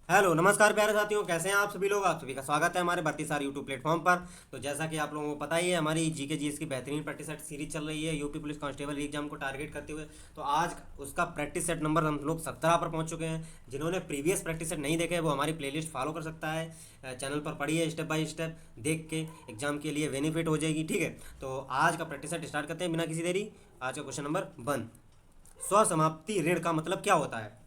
Hello नमस्कार प्यारे साथियों, कैसे हैं आप सभी लोग। आप सभी का स्वागत है हमारे भर्ती सार यूट्यूब प्लेटफॉर्म पर। तो जैसा कि आप लोगों को पता ही है, हमारी जीके जीएस की बेहतरीन प्रैक्टिस सेट सीरीज चल रही है यूपी पुलिस कांस्टेबल एग्जाम को टारगेट करते हुए। तो आज उसका प्रैक्टिस सेट नंबर हम लोग 17 पर पहुंच चुके हैं। जिन्होंने प्रीवियस प्रैक्टिस सेट नहीं देखे वो हमारी प्लेलिस्ट फॉलो कर सकता है। चैनल पर पढ़िए, स्टेप बाय स्टेप देख के एग्जाम के लिए बेनिफिट हो जाएगी। ठीक है, तो आज का प्रैक्टिस सेट स्टार्ट करते हैं बिना किसी देरी। आज का क्वेश्चन नंबर 1, स्वसमाप्ति ऋण का मतलब क्या होता है।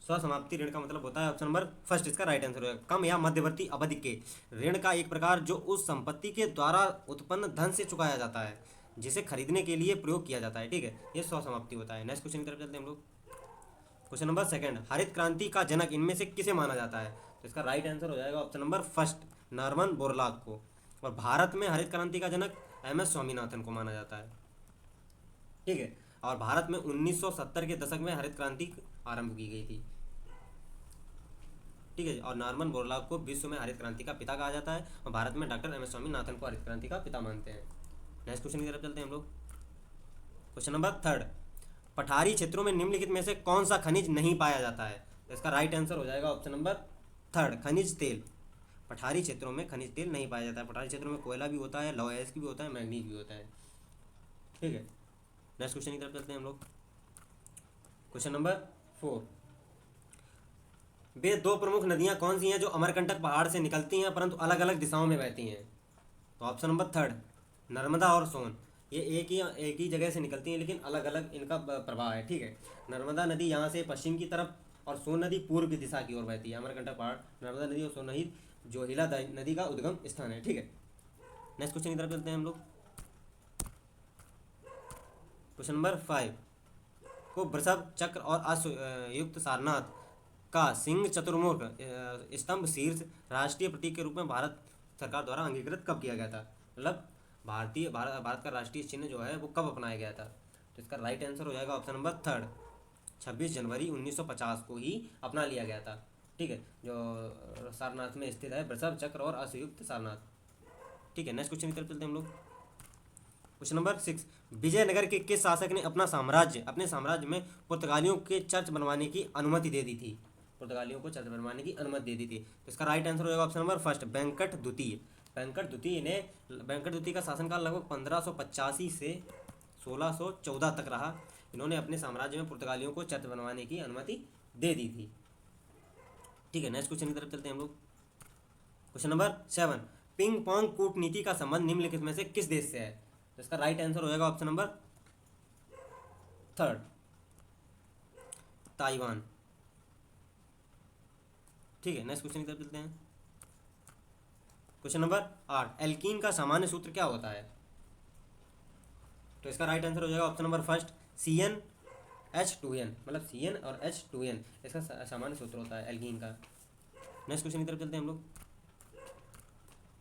स्वसमाप्ति ऋण का मतलब होता है, ऑप्शन नंबर फर्स्ट इसका राइट आंसर होगा, कम या मध्यवर्ती अवधि के ऋण का एक प्रकार जो उस संपत्ति के द्वारा उत्पन्न धन से चुकाया जाता है जिसे खरीदने के लिए प्रयोग किया जाता है। ठीक है, ये स्वसमाप्ति होता है। नेक्स्ट क्वेश्चन की तरफ चलते हैं हम लोग। क्वेश्चन नंबर सेकंड, हरित क्रांति का जनक इनमें से किसे माना जाता है। तो इसका राइट आंसर हो जाएगा option number first, Norman Borlaug को। और भारत में हरित क्रांति का जनक एम एस स्वामीनाथन को माना जाता है। ठीक है, और भारत में 1970 के दशक में हरित क्रांति आरंभ की गई थी। ठीक है, और नॉर्मन बोरलॉग को विश्व में हरित क्रांति का पिता कहा जाता है और भारत में डॉक्टर एम एस स्वामीनाथन को हरित क्रांति का पिता मानते हैं। नेक्स्ट क्वेश्चन की तरफ चलते हैं हम लोग। क्वेश्चन नंबर थर्ड, पठारी क्षेत्रों में निम्नलिखित में से कौन सा खनिज नहीं पाया जाता है। तो इसका राइट आंसर हो जाएगा ऑप्शन नंबर थर्ड, खनिज तेल। पठारी क्षेत्रों में खनिज तेल नहीं पाया जाता है। पठारी क्षेत्रों में कोयला भी होता है, लौह अयस्क भी होता है, मैग्नीज भी होता है। ठीक है, नेक्स्ट क्वेश्चन की तरफ चलते हैं हम लोग। क्वेश्चन नंबर 4, वे दो प्रमुख नदियां कौन सी हैं जो अमरकंटक पहाड़ से निकलती हैं परंतु अलग अलग दिशाओं में बहती हैं। तो ऑप्शन नंबर थर्ड, नर्मदा और सोन। ये एक ही जगह से निकलती हैं लेकिन अलग अलग इनका प्रभाव है। ठीक है, नर्मदा नदी यहाँ से पश्चिम की तरफ और सोन नदी पूर्व की दिशा की ओर बहती है। अमरकंटक पहाड़, नर्मदा नदी और सोन नदी जोहिला नदी का उद्गम स्थान है। ठीक है, नेक्स्ट क्वेश्चन की तरफ चलते हैं हम लोग। क्वेश्चन नंबर 5, को वृषभ चक्र और अश्वयुक्त सारनाथ का सिंह चतुर्मुख स्तंभ शीर्ष राष्ट्रीय प्रतीक के रूप में भारत सरकार द्वारा अंगीकृत कब किया गया था। मतलब भारत का राष्ट्रीय चिन्ह जो है वो कब अपनाया गया था। तो इसका राइट आंसर हो जाएगा ऑप्शन नंबर थर्ड, 26 जनवरी 1950 को ही अपना लिया गया था। ठीक है, जो सारनाथ में स्थित है वृषभ चक्र और अश्वयुक्त सारनाथ। ठीक है, नेक्स्ट क्वेश्चन की तरफ चलते हैं हम लोग। क्वेश्चन नंबर 6, विजयनगर के किस शासक ने अपने साम्राज्य में पुर्तगालियों के चर्च बनवाने की अनुमति दे दी थी। पुर्तगालियों को चर्च बनवाने की अनुमति दे दी थी। तो इसका राइट आंसर हो जाएगा ऑप्शन नंबर फर्स्ट, वेंकट द्वितीय। वेंकट द्वितीय का शासनकाल लगभग 1585 से 1614 तक रहा। इन्होंने अपने साम्राज्य में पुर्तगालियों को चर्च बनवाने की अनुमति दे दी थी। ठीक है, नेक्स्ट क्वेश्चन की तरफ चलते हैं हम लोग। क्वेश्चन नंबर 7, पिंग पोंग कूटनीति का संबंध निम्नलिखित में से किस देश से है। तो इसका राइट आंसर हो जाएगा ऑप्शन नंबर थर्ड, ताइवान। ठीक है, नेक्स्ट क्वेश्चन की तरफ चलते हैं। क्वेश्चन नंबर 8, एल्कीन का सामान्य सूत्र क्या होता है। तो इसका राइट आंसर हो जाएगा ऑप्शन नंबर फर्स्ट, CnH2n। मतलब Cn और H2n इसका सामान्य सूत्र होता है एल्कीन का। नेक्स्ट क्वेश्चन की तरफ चलते हैं हम लोग।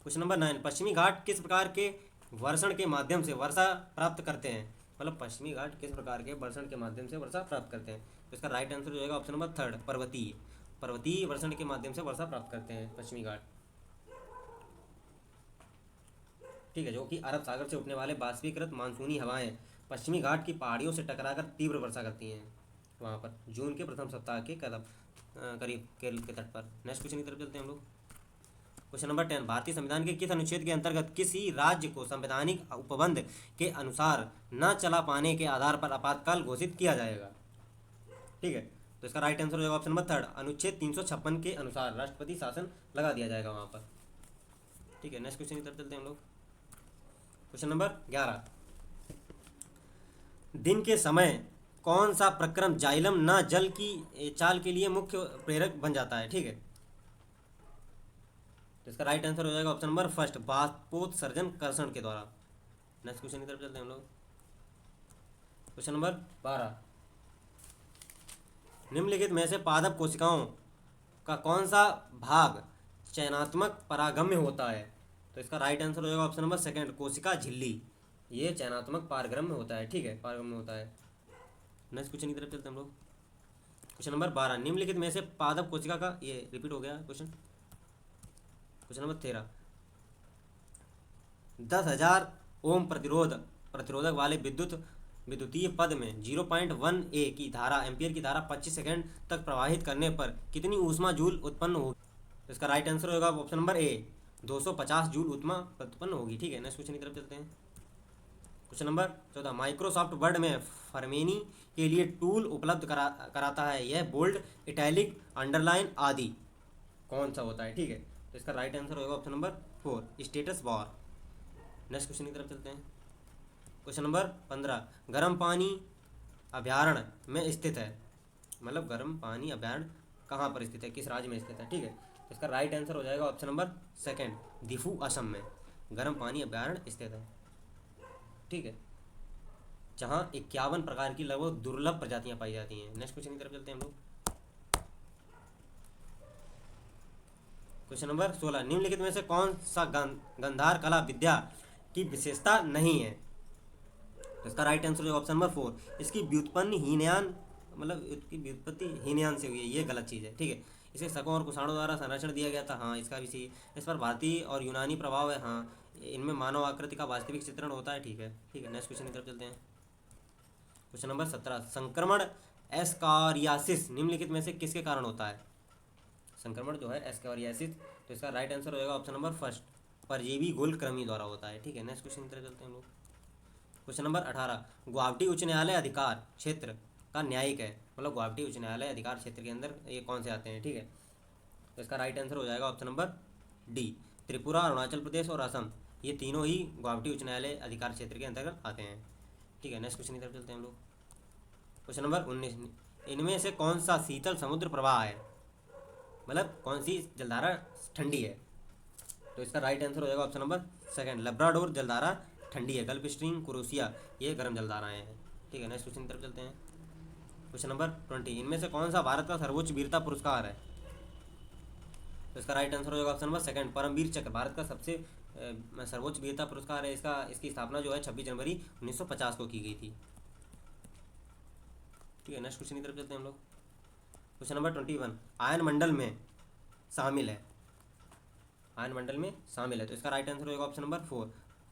क्वेश्चन नंबर 9, पश्चिमी घाट किस प्रकार के वर्षण के माध्यम से वर्षा प्राप्त करते हैं। मतलब पश्चिमी घाट किस प्रकार के वर्षण के माध्यम से वर्षा प्राप्त करते हैं। तो इसका राइट आंसर हो जाएगा ऑप्शन नंबर थर्ड, पर्वतीय वर्षण के माध्यम से वर्षा प्राप्त करते हैं पश्चिमी घाट। ठीक है, जो कि अरब सागर से उठने वाले बाष्पीकृत मानसूनी हवाएं पश्चिमी घाट की पहाड़ियों से टकराकर तीव्र वर्षा करती हैं वहाँ पर जून के प्रथम सप्ताह के करीब केरल के तट पर। नेक्स्ट क्वेश्चन की तरफ चलते हैं हम लोग। क्वेश्चन नंबर 10, भारतीय संविधान के किस अनुच्छेद के अंतर्गत किसी राज्य को संवैधानिक उपबंध के अनुसार न चला पाने के आधार पर आपातकाल घोषित किया जाएगा। ठीक है, तो इसका राइट आंसर हो जाएगा ऑप्शन नंबर थर्ड, अनुच्छेद 356 के अनुसार राष्ट्रपति शासन लगा दिया जाएगा वहाँ पर। ठीक है, नेक्स्ट क्वेश्चन की तरफ चलते हैं हम लोग। क्वेश्चन नंबर 11, दिन के समय कौन सा प्रक्रम जाइलम न जल की चाल के लिए मुख्य प्रेरक बन जाता है। ठीक है, तो इसका राइट आंसर हो जाएगा ऑप्शन नंबर फर्स्ट, बाष्पोत्सर्जन कर्षण के द्वारा। नेक्स्ट क्वेश्चन की तरफ चलते हैं हम लोग। क्वेश्चन नंबर 12, निम्नलिखित में से पादप कोशिकाओं का कौन सा भाग चयनात्मक परागम्य होता है। तो इसका राइट आंसर हो जाएगा ऑप्शन नंबर सेकंड, कोशिका झिल्ली। ये चयनात्मक पारगम्य होता है। ठीक है, पारगम्य होता है। नेक्स्ट क्वेश्चन की तरफ चलते हैं हम लोग। क्वेश्चन नंबर 12, निम्नलिखित में से पादप कोशिका का, ये रिपीट हो गया क्वेश्चन। क्वेश्चन नंबर 13, 10,000 ओम प्रतिरोधक वाले विद्युत विद्युतीय पद में 0.1 ए की धारा एम्पियर की धारा 25 सेकंड तक प्रवाहित करने पर कितनी ऊष्मा जूल उत्पन्न होगी? तो इसका राइट आंसर होगा ऑप्शन नंबर ए, 250 जूल ऊष्मा उत्पन्न होगी। ठीक है, नेक्स्ट क्वेश्चन की तरफ चलते हैं। क्वेश्चन नंबर 14, माइक्रोसॉफ्ट वर्ड में फरमेनी के लिए टूल उपलब्ध कराता है, यह बोल्ड, इटैलिक, अंडरलाइन आदि कौन सा होता है? ठीक है, तो इसका राइट आंसर होगा option number 4, status bar. Next question की तरफ चलते हैं। क्वेश्चन नंबर 15, गर्म पानी अभयारण्य में स्थित है, मतलब गर्म पानी अभयारण्य कहाँ पर स्थित है, किस राज्य में स्थित है? ठीक है, तो इसका राइट आंसर हो जाएगा ऑप्शन नंबर 2, दिफू, असम में गर्म पानी अभयारण्य स्थित है। ठीक है, जहाँ 51 प्रकार की लगभग दुर्लभ प्रजातियां पाई जाती हैं। नेक्स्ट क्वेश्चन की तरफ चलते हैं हम लोग। क्वेश्चन नंबर 16, निम्नलिखित में से कौन सा गंधार कला विद्या की विशेषता नहीं है? तो इसका राइट आंसर होगा ऑप्शन नंबर 4, इसकी व्युत्पत्ति हीनयान, मतलब इसकी व्युत्पत्ति हीनयान से हुई है, ये गलत चीज़ है। ठीक है, इसे शकों और कुषाणों द्वारा संरक्षण दिया गया था, हाँ इसका भी सही। इस पर भारतीय और यूनानी प्रभाव है, हाँ इनमें मानव आकृति का वास्तविक चित्रण होता है। ठीक है, ठीक है, नेक्स्ट क्वेश्चन की तरफ चलते हैं। क्वेश्चन नंबर 17, संक्रमण एस्कारियासिस निम्नलिखित में से किसके कारण होता है? संक्रमण जो है एस्कारियासिस, तो इसका राइट आंसर हो जाएगा ऑप्शन नंबर 1, परजीवी घोल कृमि द्वारा होता है। ठीक है, नेक्स्ट क्वेश्चन की तरफ चलते हैं हम लोग। क्वेश्चन नंबर 18, गुवाहाटी उच्च न्यायालय अधिकार क्षेत्र का न्यायिक है, मतलब गुवाहाटी उच्च न्यायालय अधिकार क्षेत्र के अंदर ये कौन से आते हैं? ठीक है, तो इसका राइट आंसर हो जाएगा option number D, Tripura, Arunachal Pradesh और असम, ये तीनों ही गुवाहाटी उच्च न्यायालय अधिकार क्षेत्र के अंतर्गत आते हैं। ठीक है, नेक्स्ट क्वेश्चन की तरफ चलते हैं हम लोग। क्वेश्चन नंबर 19, इनमें से कौन सा शीतल समुद्र प्रवाह है, मतलब कौन सी जलधारा ठंडी है? तो इसका राइट आंसर हो जाएगा ऑप्शन नंबर 2, लब्राडोर जलधारा ठंडी है, गल्फ स्ट्रीम, कुरोसिया ये गर्म जलधाराएं हैं। ठीक है, नेक्स्ट क्वेश्चन की तरफ चलते हैं। क्वेश्चन नंबर 20, इनमें से कौन सा भारत का सर्वोच्च वीरता पुरस्कार है? तो इसका राइट आंसर हो जाएगा ऑप्शन नंबर 2, परमवीर चक्र भारत का सबसे सर्वोच्च वीरता पुरस्कार है। इसकी स्थापना जो है 26 जनवरी 1950 को की गई थी। ठीक है, नेक्स्ट क्वेश्चन की तरफ चलते हैं हम लोग। क्वेश्चन नंबर 21, आयन मंडल में शामिल है, आयन मंडल में शामिल है, तो इसका राइट आंसर होगा ऑप्शन नंबर 4,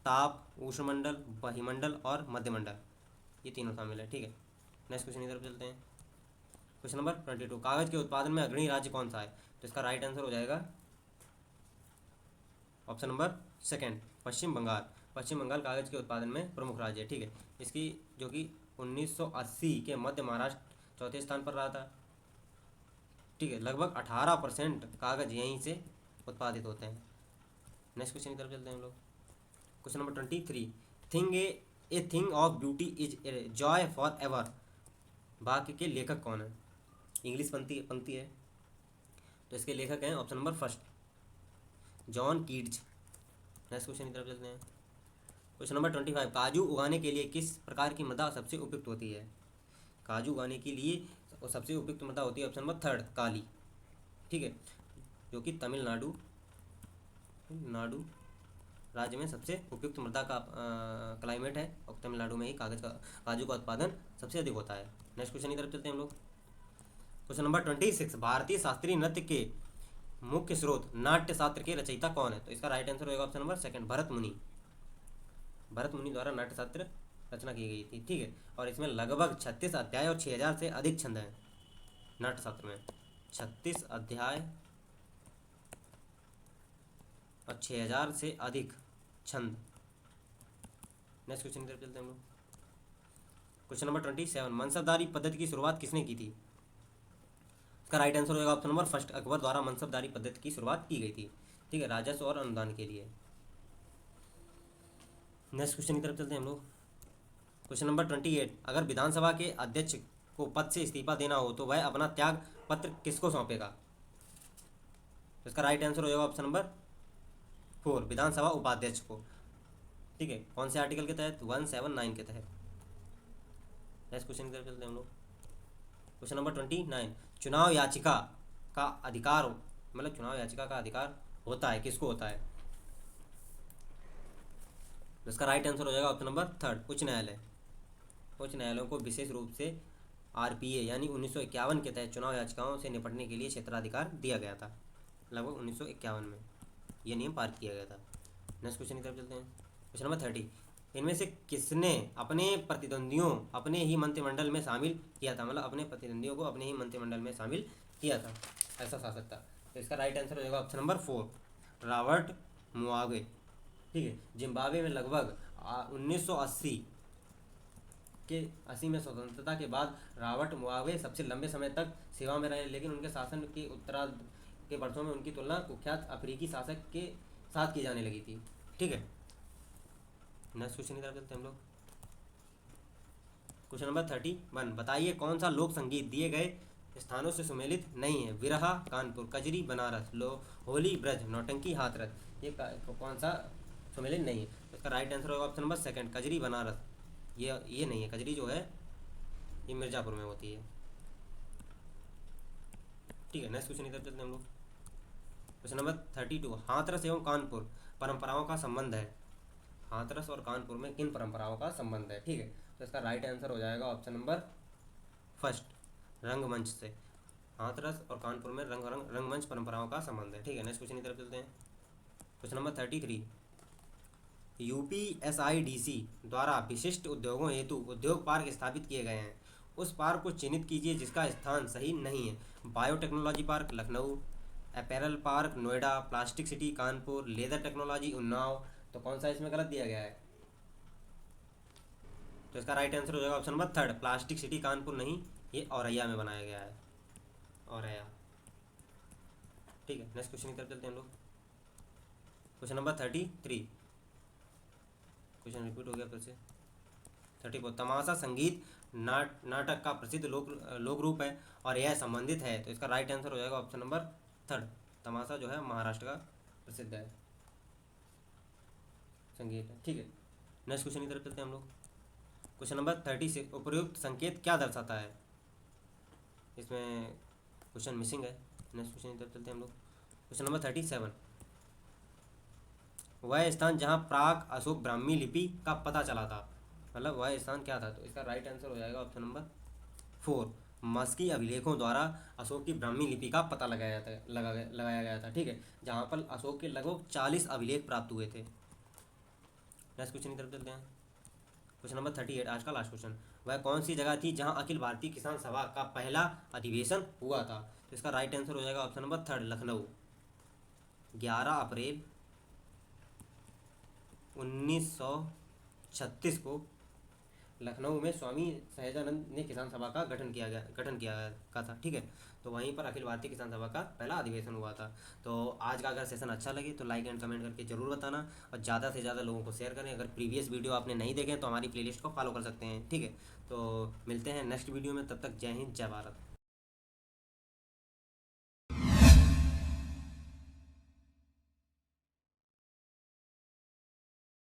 ताप, उष्णमंडल, वायुमंडल और मध्यमंडल, ये तीनों शामिल है। ठीक है, नेक्स्ट क्वेश्चन की तरफ चलते हैं। क्वेश्चन नंबर 22, कागज के उत्पादन में अग्रणी राज्य कौन सा है? तो इसका राइट आंसर हो जाएगा ऑप्शन नंबर 2, पश्चिम बंगाल। पश्चिम बंगाल कागज के उत्पादन में प्रमुख राज्य है। ठीक है, इसकी जो कि 1980 के मध्य महाराष्ट्र चौथे स्थान पर रहा था। ठीक है, लगभग 18% कागज यहीं से उत्पादित होते हैं। नेक्स्ट क्वेश्चन की तरफ चलते हैं हम लोग। Question number 23, thing a thing of beauty is a joy for ever वाक्य के लेखक कौन है? इंग्लिश पंक्ति है, तो इसके लेखक हैं option number 1, John Keats. Next question की तरफ चलते हैं। क्वेश्चन नंबर 25, काजू उगाने के लिए किस प्रकार की मृदा सबसे उपयुक्त होती है? काजू उगाने के लिए सबसे उपयुक्त मृदा होती है ऑप्शन नंबर 3, काली। ठीक है, जो कि तमिलनाडु राज्य में सबसे उपयुक्त मृदा का क्लाइमेट है, और तमिलनाडु में ही काजू का उत्पादन सबसे अधिक होता है। नेक्स्ट क्वेश्चन की तरफ चलते हैं हम लोग। क्वेश्चन नंबर 26, भारतीय शास्त्रीय नृत्य के मुख्य स्रोत नाट्य शास्त्र के रचयिता कौन है? तो इसका राइट आंसर होगा ऑप्शन नंबर 2, भरत मुनि। भरत मुनि द्वारा नाट्य शास्त्र रचना की गई थी। ठीक है, और इसमें लगभग 36 अध्याय और 6000 से अधिक छंद हैं। नाट्य शास्त्र में 36 अध्याय और 6000 से अधिक छंद। नेक्स्ट क्वेश्चन की तरफ चलते हैं हम लोग। क्वेश्चन नंबर 27, मनसबदारी पद्धति की शुरुआत किसने की थी? इसका राइट आंसर होगा ऑप्शन नंबर 1, अकबर द्वारा मनसबदारी पद्धति की शुरुआत की गई थी। ठीक है, राजस्व और अनुदान के लिए। नेक्स्ट क्वेश्चन की तरफ चलते हैं हम लोग। क्वेश्चन नंबर 28, अगर विधानसभा के अध्यक्ष को पद से इस्तीफा देना हो तो वह अपना त्याग पत्र किसको सौंपेगा? तो इसका राइट आंसर हो जाएगा ऑप्शन नंबर 4, विधानसभा उपाध्यक्ष को। ठीक है, कौन से आर्टिकल के तहत? 179 के तहत। नेक्स्ट क्वेश्चन की तरफ चलते हैं हम लोग। क्वेश्चन नंबर 29, चुनाव याचिका का अधिकार, मतलब चुनाव याचिका का अधिकार होता है किसको होता है? तो इसका राइट आंसर हो जाएगा ऑप्शन नंबर 3, उच्च न्यायालय। उच्च न्यायालयों को विशेष रूप से आरपीए यानी 1951 के तहत चुनाव याचिकाओं से निपटने के लिए क्षेत्राधिकार दिया गया था। लगभग 1951 में यह नियम पारित किया गया था। नेक्स्ट क्वेश्चन की तरफ चलते हैं। क्वेश्चन नंबर 30, इनमें से किसने अपने प्रतिद्वंदियों अपने ही मंत्रिमंडल में शामिल किया था, मतलब अपने प्रतिद्वंदियों को अपने ही मंत्रिमंडल में शामिल किया था, ऐसा शासक था। तो इसका राइट आंसर हो जाएगा ऑप्शन नंबर 4, रॉबर्ट मुगाबे। ठीक है, जिम्बाब्वे में लगभग 1980 के 80 में स्वतंत्रता के बाद रॉबर्ट मुगाबे सबसे लंबे समय तक सेवा में रहे, लेकिन उनके शासन के उत्तरार्ध के वर्षों में उनकी तुलना कुख्यात अफ्रीकी शासक के साथ की जाने लगी थी। ठीक है, नेक्स्ट क्वेश्चन की तरफ चलते हैं हम लोग। क्वेश्चन नंबर 31, बताइए कौन सा लोक संगीत दिए गए स्थानों से सुमेलित नहीं है। विरहा कानपुर, कजरी बनारस, होली ब्रज, नौटंकी हाथरस, ये कौन सा सुमेलित नहीं है। तो इसका राइट आंसर होगा ऑप्शन नंबर 2, कजरी बनारस। ये नहीं है, कजरी जो है ये मिर्ज़ापुर में होती है। ठीक है, नेक्स्ट क्वेश्चन की तरफ चलते हैं हम लोग। क्वेश्चन नंबर 32, हाथरस एवं कानपुर परंपराओं का संबंध है। हाथरस और कानपुर में किन परंपराओं का संबंध है। ठीक है, तो इसका राइट आंसर हो जाएगा ऑप्शन नंबर 1, रंगमंच से। हाथरस और कानपुर में रंगमंच परंपराओं का संबंध है। ठीक है, नेक्स्ट क्वेश्चन की तरफ चलते हैं। क्वेश्चन नंबर 33, यूपीएसआईडीसी द्वारा विशिष्ट उद्योगों हेतु उद्योग पार्क स्थापित किए गए हैं। उस पार्क को चिन्हित कीजिए जिसका स्थान सही नहीं है। Biotechnology park Lucknow, apparel park Noida, plastic city Kanpur, leather technology Unnao. तो कौन सा इसमें गलत दिया गया है। तो इसका राइट आंसर हो जाएगा option number 3, plastic city Kanpur नहीं, ये औरैया में बनाया गया है, औरैया। ठीक है, नेक्स्ट क्वेश्चन की तरफ चलते हैं हम लोग। क्वेश्चन नंबर 33, क्वेश्चन रिपीट हो गया फिर से। 34, तमाशा संगीत नाटक का प्रसिद्ध लोक रूप है और यह संबंधित है। तो इसका राइट आंसर हो जाएगा ऑप्शन नंबर 3, तमाशा जो है महाराष्ट्र का प्रसिद्ध है संगीत है। ठीक है, नेक्स्ट क्वेश्चन की तरफ चलते हैं हम लोग। क्वेश्चन नंबर 36, उपर्युक्त संकेत क्या दर्शाता है। इसमें क्वेश्चन मिसिंग है। नेक्स्ट क्वेश्चन की तरफ चलते हैं हम लोग। क्वेश्चन नंबर 37, वह स्थान जहाँ प्राक अशोक ब्राह्मी लिपि का पता चला था, मतलब वह स्थान क्या था। तो इसका राइट आंसर हो जाएगा ऑप्शन नंबर 4, मस्की अभिलेखों द्वारा अशोक की ब्राह्मी लिपि का पता लगाया गया था। ठीक है, जहाँ पर अशोक के लगभग 40 अभिलेख प्राप्त हुए थे। नेक्स्ट क्वेश्चन की तरफ चलते हैं। क्वेश्चन नंबर 38, आज का लास्ट क्वेश्चन, वह कौन सी जगह थी जहां अखिल भारतीय किसान सभा का पहला अधिवेशन हुआ था। तो इसका राइट आंसर हो जाएगा ऑप्शन नंबर 3, लखनऊ। 11 अप्रैल 1936 को लखनऊ में स्वामी सहजानंद ने किसान सभा का गठन किया था। ठीक है, तो वहीं पर अखिल भारतीय किसान सभा का पहला अधिवेशन हुआ था। तो आज का अगर सेशन अच्छा लगे तो लाइक एंड कमेंट करके जरूर बताना और ज़्यादा से ज़्यादा लोगों को शेयर करें। अगर प्रीवियस वीडियो आपने नहीं देखे तो हमारी प्लेलिस्ट को फॉलो कर सकते हैं। ठीक है, तो मिलते हैं नेक्स्ट वीडियो में, तब तक जय हिंद जय भारत।